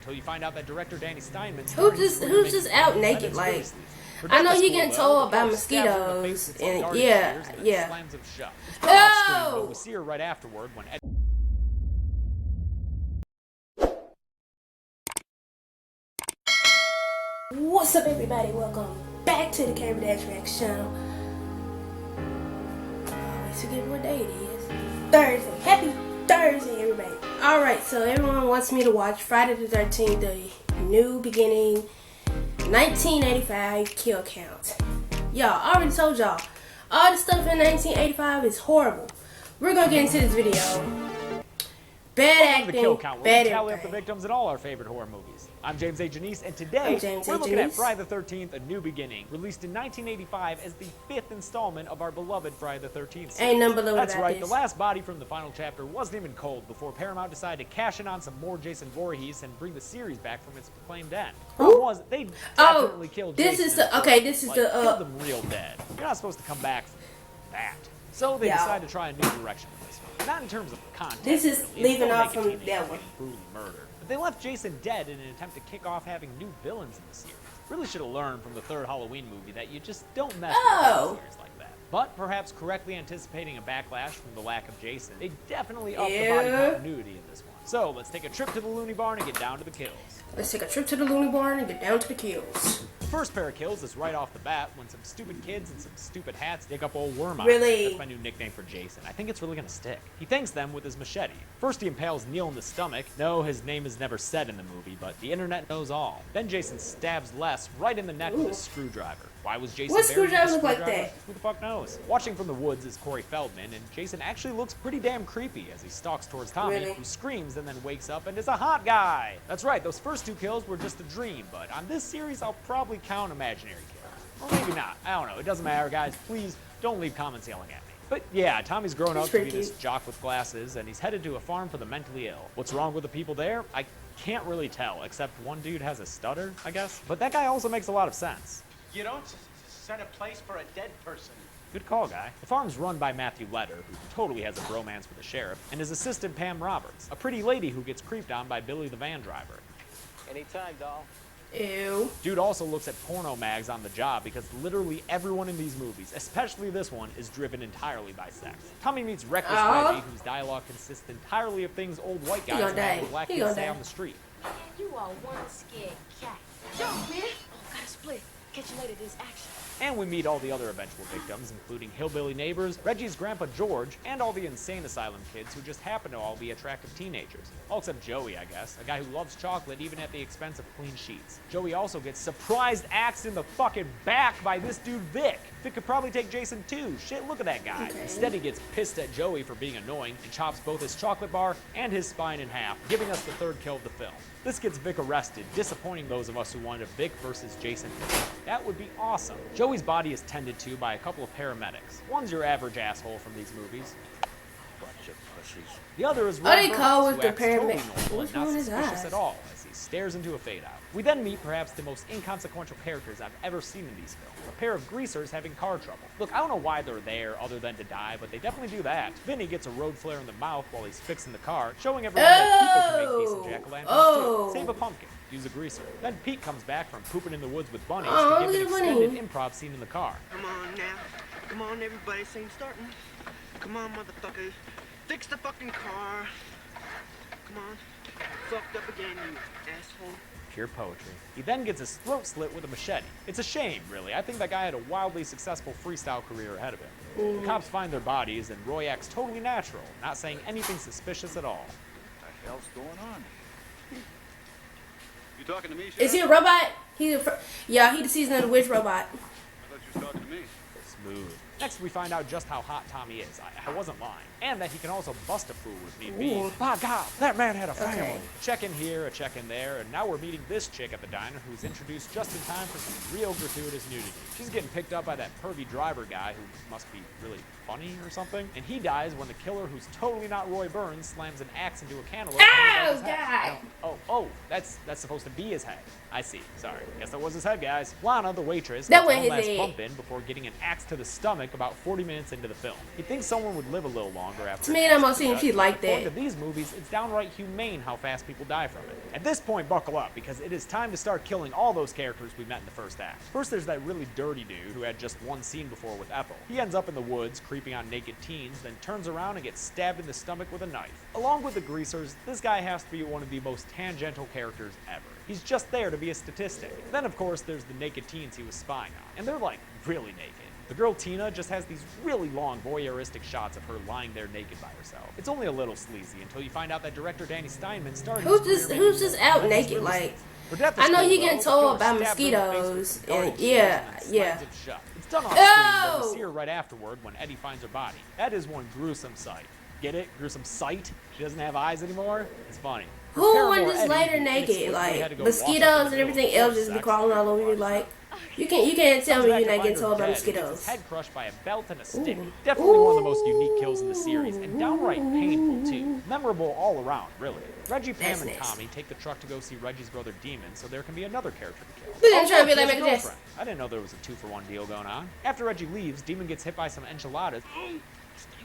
Until you find out that director Danny Steinman's who's just out naked, like, I know you're getting told about mosquitoes, and yeah. Slams him shut. But we see her right afterward when What's up, everybody? Welcome back to the KandaceHamilton channel. I always forget what day it is. Thursday. Happy Thursday, everybody. Alright, so everyone wants me to watch Friday the 13th, the new beginning 1985 kill count. Y'all, I already told y'all, all the stuff in 1985 is horrible. We're gonna get into this video. Bad acting, the kill count. Bad tally up everything. the victims in all our favorite horror movies. I'm James A. Janice, and today we're looking at Friday the 13th, A New Beginning, released in 1985 as the 5th installment of our beloved Friday the 13th series. Ain't nothing below That's about right, this. the last body from the final chapter wasn't even cold before Paramount decided to cash in on some more Jason Voorhees and bring the series back from its proclaimed end. Problem was, they definitely killed Jason. This is the killed them real dead. You're not supposed to come back from that. So they decided to try a new direction with this one. Not in terms of content. This is really. leaving off from that one. Brutally murdered. But they left Jason dead in an attempt to kick off having new villains in the series. Really should have learned from the third Halloween movie that you just don't mess with a series like that. But perhaps correctly anticipating a backlash from the lack of Jason, they definitely upped the body continuity in this one. So let's take a trip to the Looney Barn and get down to the kills. Let's take a trip to the Looney Barn and get down to the kills. The first pair of kills is right off the bat when some stupid kids and some stupid hats dig up old Worm Eye. Really? That's my new nickname for Jason. I think it's really gonna stick. He thanks them with his machete. First he impales Neil in the stomach. No, his name is never said in the movie, but the internet knows all. Then Jason stabs Les right in the neck with a screwdriver. Why was Jason What buried with a screwdriver look like screwdriver? that? Who the fuck knows? Watching from the woods is Corey Feldman, and Jason actually looks pretty damn creepy as he stalks towards Tommy, who screams and then wakes up and is a hot guy. That's right, those first two kills were just a dream, but on this series I'll probably count imaginary kills. Or maybe not. I don't know. It doesn't matter, guys. Please don't leave comments yelling at me. But yeah, Tommy's grown up to be this jock with glasses, and he's headed to a farm for the mentally ill. What's wrong with the people there? I can't really tell, except one dude has a stutter, I guess. But that guy also makes a lot of sense. You don't set a place for a dead person. Good call, guy. The farm's run by Matthew Letter, who totally has a bromance with the sheriff, and his assistant Pam Roberts, a pretty lady who gets creeped on by Billy the van driver. Anytime, doll. Ew. Dude also looks at porno mags on the job because literally everyone in these movies, especially this one, is driven entirely by sex. Tommy meets Reckless Reggie, whose dialogue consists entirely of things old white guys and black kids say on the street. Man, you are one scared cat. Jump, man. Oh, got a split. Catch you later, there's action. And we meet all the other eventual victims, including hillbilly neighbors, Reggie's grandpa George, and all the insane asylum kids who just happen to all be attractive teenagers. All except Joey, I guess, a guy who loves chocolate even at the expense of clean sheets. Joey also gets surprised axed in the fucking back by this dude Vic. Vic could probably take Jason too. Shit, look at that guy. Instead, he gets pissed at Joey for being annoying and chops both his chocolate bar and his spine in half, giving us the third kill of the film. This gets Vic arrested, disappointing those of us who wanted Vic versus Jason. That would be awesome. Joey's body is tended to by a couple of paramedics. One's your average asshole from these movies. Bunch of pussies. The other is What do they call Burns, with who the acts totally paramedic? normal What's and not wrong with his suspicious eyes? at all as he stares into a fade out. We then meet perhaps the most inconsequential characters I've ever seen in these films. A pair of greasers having car trouble. Look, I don't know why they're there other than to die, but they definitely do that. Vinny gets a road flare in the mouth while he's fixing the car, showing everyone that people can make decent jack-o'-lanterns too. Save a pumpkin. Use a greaser. Then Pete comes back from pooping in the woods with bunnies to give an extended improv scene in the car. Come on now. Come on, everybody. Scene starting. Come on, motherfucker. Fix the fucking car. Come on. Fucked up again, you asshole. Pure poetry. He then gets his throat slit with a machete. It's a shame, really. I think that guy had a wildly successful freestyle career ahead of him. The cops find their bodies, and Roy acts totally natural, not saying anything suspicious at all. What the hell's going on? You talking to me, Sheriff? Is he a robot? Yeah, he the season of the witch robot. I thought you were talking to me. Smooth. Next, we find out just how hot Tommy is. I wasn't lying. And that he can also bust a fool if need be. By God, that man had a family. Check in here, a check in there, and now we're meeting this chick at the diner who's introduced just in time for some real gratuitous nudity. She's getting picked up by that pervy driver guy who must be really funny or something. And he dies when the killer, who's totally not Roy Burns, slams an axe into a cantaloupe. Oh, God! Oh, that's supposed to be his head. I see. Sorry. Guess that was his head, guys. Lana, the waitress, That gets was one his last head. bump in before getting an axe to the stomach Frank about 40 minutes into the film. He thinks someone would live a little longer after. To me, it almost seems she's like According that. to these movies, it's downright humane how fast people die from it. At this point, buckle up, because it is time to start killing all those characters we met in the first act. First, there's that really dirty dude who had just one scene before with Ethel. He ends up in the woods, creeping on naked teens, then turns around and gets stabbed in the stomach with a knife. Along with the greasers, this guy has to be one of the most tangential characters ever. He's just there to be a statistic. Then, of course, there's the naked teens he was spying on, and they're like really naked. The girl Tina just has these really long voyeuristic shots of her lying there naked by herself. It's only a little sleazy until you find out that director Danny Steinman started. Who's just out naked? Like, I know you getting told about mosquitoes, and yeah. It's done off screen, but we see her right afterward when Eddie finds her body. That is one gruesome sight. Get it? Gruesome sight? She doesn't have eyes anymore? It's funny. Who would just later naked? Like, mosquitoes and everything else just be crawling all over you. Like, you can't tell me you're not getting told about mosquitoes. Head crushed by a belt and a stick. Definitely one of the most unique kills in the series, and downright painful too. Memorable all around, really. Reggie, Pam, and Tommy take the truck to go see Reggie's brother Demon, so there can be another character to kill. Look at him trying to be like Michael Jackson. I didn't know there was a 2-for-1 deal going on. After Reggie leaves, Demon gets hit by some enchiladas.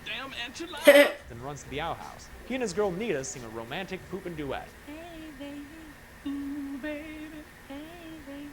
Damn enchilada. Then runs to the outhouse. He and his girl Nita sing a romantic poopin' duet. Hey, baby. Ooh, baby. Hey, baby.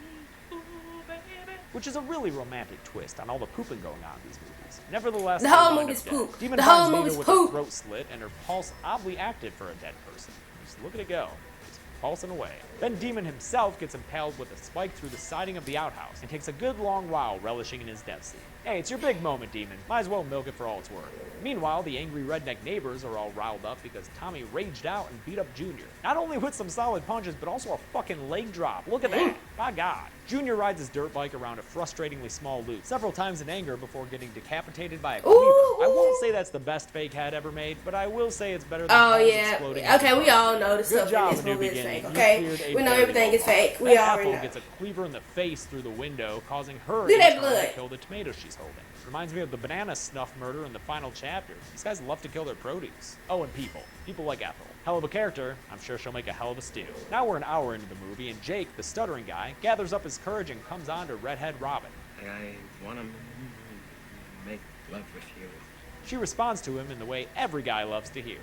Ooh, baby. Which is a really romantic twist on all the pooping going on in these movies. Nevertheless, the whole movie's poop. Demon The whole finds Nita movie's with poop. a throat slit and her pulse oddly active for a dead person. Just look at it go. Just pulsing away. Then Demon himself gets impaled with a spike through the siding of the outhouse and takes a good long while relishing in his death scene. Hey, it's your big moment, Demon. Might as well milk it for all it's worth. Meanwhile, the angry redneck neighbors are all riled up because Tommy raged out and beat up Junior. Not only with some solid punches, but also a fucking leg drop. Look at that. My God. Junior rides his dirt bike around a frustratingly small loop several times in anger before getting decapitated by a cleaver. I won't say that's the best fake head ever made, but I will say it's better than balls exploding. Okay, we all know the Good stuff job, in this New movie is Beginning. fake, You okay? cleared a We know very everything low is fake. bar. We Then already Ethel know. gets a cleaver in the face through the window, causing her Look at that to blood. kill the tomato she's holding. Reminds me of the banana snuff murder in the final chapter. These guys love to kill their produce. Oh, and people. People like Ethel. Hell of a character. I'm sure she'll make a hell of a stew. Now we're an hour into the movie, and Jake, the stuttering guy, gathers up his courage and comes on to Redhead Robin. I want to make love with you. She responds to him in the way every guy loves to hear.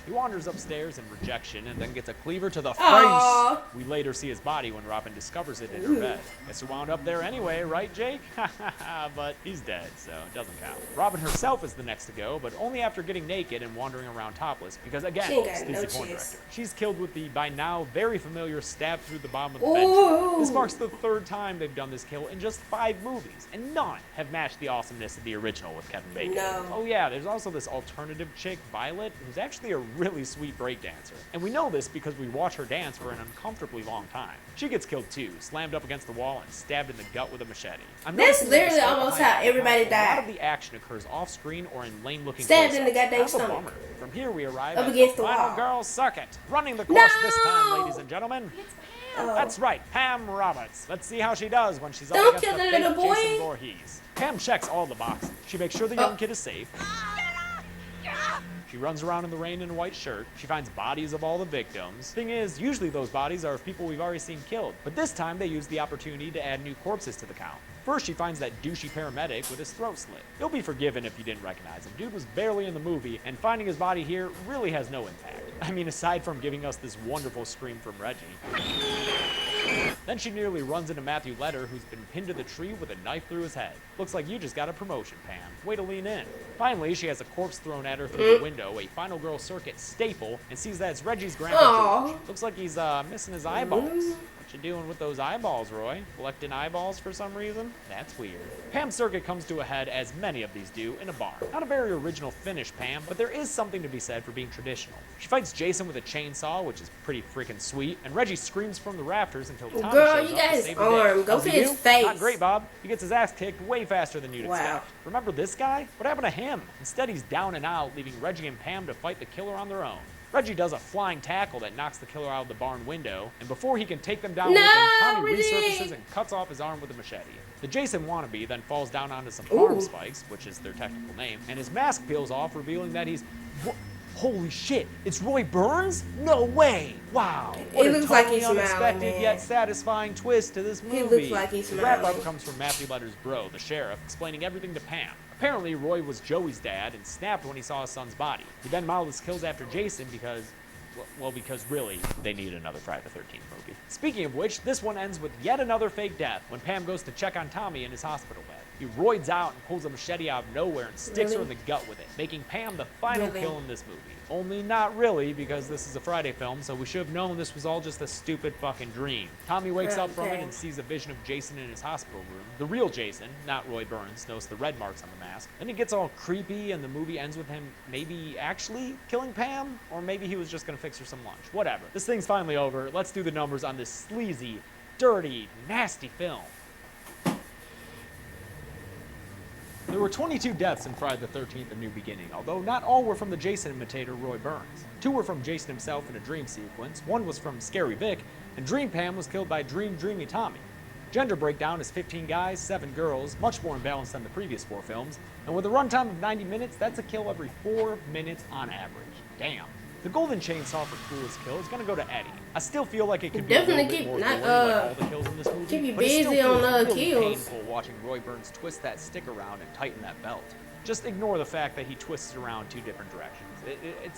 He wanders upstairs in rejection and then gets a cleaver to the face. Aww. We later see his body when Robin discovers it in her bed. Guess who wound up there anyway, right, Jake? But he's dead, so it doesn't count. Robin herself is the next to go, but only after getting naked and wandering around topless, because again, She ain't got it's no the porn chance. director. She's killed with the, by now, very familiar stab through the bottom of the Ooh. bench. This marks the third time they've done this kill in just 5 movies, and none have matched the awesomeness of the original with Kevin Bacon. No. Oh yeah, there's also this alternative chick, Violet, who's actually a really sweet breakdancer. And we know this because we watch her dance for an uncomfortably long time. She gets killed too, slammed up against the wall and stabbed in the gut with a machete. That's literally almost how everybody A lot died. of the action occurs off screen or in lame-looking Stabbed in the close-ups. goddamn That's a stomach. bummer. From here we arrive Up at against the the final wall. girl circuit. Running the course this time, No! ladies and gentlemen. Oh. That's right, Pam Roberts. Let's see how she does when she's up Don't against kill the the fake little boy. Jason Voorhees. Pam checks all the boxes. She makes sure the young kid is safe. She runs around in the rain in a white shirt. She finds bodies of all the victims. Thing is, usually those bodies are of people we've already seen killed, but this time they use the opportunity to add new corpses to the count. First, she finds that douchey paramedic with his throat slit. You'll be forgiven if you didn't recognize him. Dude was barely in the movie, and finding his body here really has no impact. I mean, aside from giving us this wonderful scream from Reggie. Then she nearly runs into Matthew Letter, who's been pinned to the tree with a knife through his head. Looks like you just got a promotion, Pam. Way to lean in. Finally, she has a corpse thrown at her through the window, a Final Girl Circuit staple, and sees that it's Reggie's grandpa Aw. George. Looks like he's missing his eyeballs. What you doing with those eyeballs, Roy? Collecting eyeballs for some reason? That's weird. Pam's circuit comes to a head, as many of these do, in a barn. Not a very original finish, Pam, but there is something to be said for being traditional. She fights Jason with a chainsaw, which is pretty freaking sweet, and Reggie screams from the rafters until Tommy Girl, shows you up got to his save the day. arm. Go How's to he his do? face. Not great, Bob. He gets his ass kicked way faster than you'd Wow. expect. Remember this guy? What happened to him? Instead, he's down and out, leaving Reggie and Pam to fight the killer on their own. Reggie does a flying tackle that knocks the killer out of the barn window, and before he can take them down with him, Tommy Reggie! resurfaces and cuts off his arm with a machete. The Jason wannabe then falls down onto some farm Ooh. spikes, which is their technical name, and his mask peels off, revealing that he's... Holy shit, it's Roy Burns? No way! Wow. What It a looks like totally he's smiling, unexpected man. yet satisfying twist to this movie. He looks like he's The wrap-up smiling. comes from Matthew Letter's bro, the sheriff, explaining everything to Pam. Apparently, Roy was Joey's dad and snapped when he saw his son's body. He then modeled his kills after Jason because, well, because really, they need another Friday the 13th movie. Speaking of which, this one ends with yet another fake death when Pam goes to check on Tommy in his hospital bed. He roids out and pulls a machete out of nowhere and sticks her in the gut with it, making Pam the final kill in this movie. Only not really, because this is a Friday film, so we should have known this was all just a stupid fucking dream. Tommy wakes up from it and sees a vision of Jason in his hospital room. The real Jason, not Roy Burns, notice the red marks on the mask. Then it gets all creepy and the movie ends with him maybe actually killing Pam? Or maybe he was just gonna fix her some lunch. Whatever. This thing's finally over. Let's do the numbers on this sleazy, dirty, nasty film. There were 22 deaths in Friday the 13th: A New Beginning, although not all were from the Jason imitator Roy Burns. 2 were from Jason himself in a dream sequence, 1 was from Scary Vic, and Dream Pam was killed by Dreamy Tommy. Gender breakdown is 15 guys, 7 girls, much more imbalanced than the previous 4 films, and with a runtime of 90 minutes, that's a kill every 4 minutes on average. Damn. The golden chainsaw for coolest kill is gonna go to Eddie. I still feel like it could be a little bit more gory like all the kills in this movie, keep you but it still busy on feels really kills. painful watching Roy Burns twist that stick around and tighten that belt. Just ignore the fact that he twists it around 2 different directions.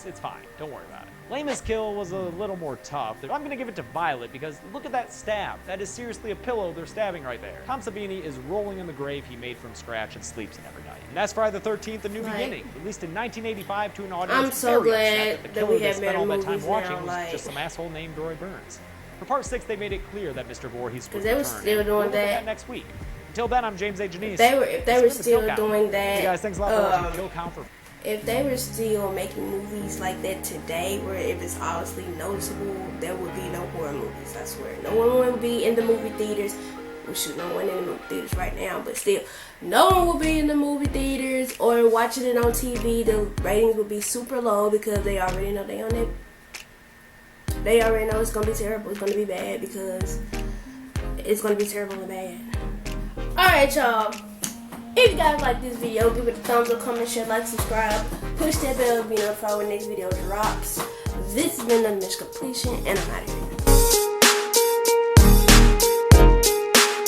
It's fine. Don't worry about it. Lamest kill was a little more tough. I'm gonna give it to Violet because look at that stab. That is seriously a pillow they're stabbing right there. Tom Savini is rolling in the grave he made from scratch and sleeps in every night. And that's Friday the 13th: A New Beginning, released in 1985 to an audience I'm so very glad upset that the that killer we they have spent better all that time movies watching now, was like- just some asshole named Roy Burns. For part 6, they made it clear that Mr. Voorhees would they were return, still and doing we'll look at that. next week. Until then, I'm James A. Janice. If they were This has been the still Kill Count. doing that, Hey guys, thanks a lot for watching Kill Count for. if they were still making movies like that today, where if it's obviously noticeable, there would be no horror movies. I swear, no one would be in the movie theaters. We should no one in the movie theaters right now, but still, no one will be in the movie theaters or watching it on TV. The ratings would be super low because they already know they on it. They already know it's gonna be terrible. It's gonna be bad because it's gonna be terrible and bad. Alright, y'all. If you guys like this video, give it a thumbs up, comment, share, like, subscribe. Push that bell to be notified when the next video drops. This has been the Mission Completion, and I'm out of here.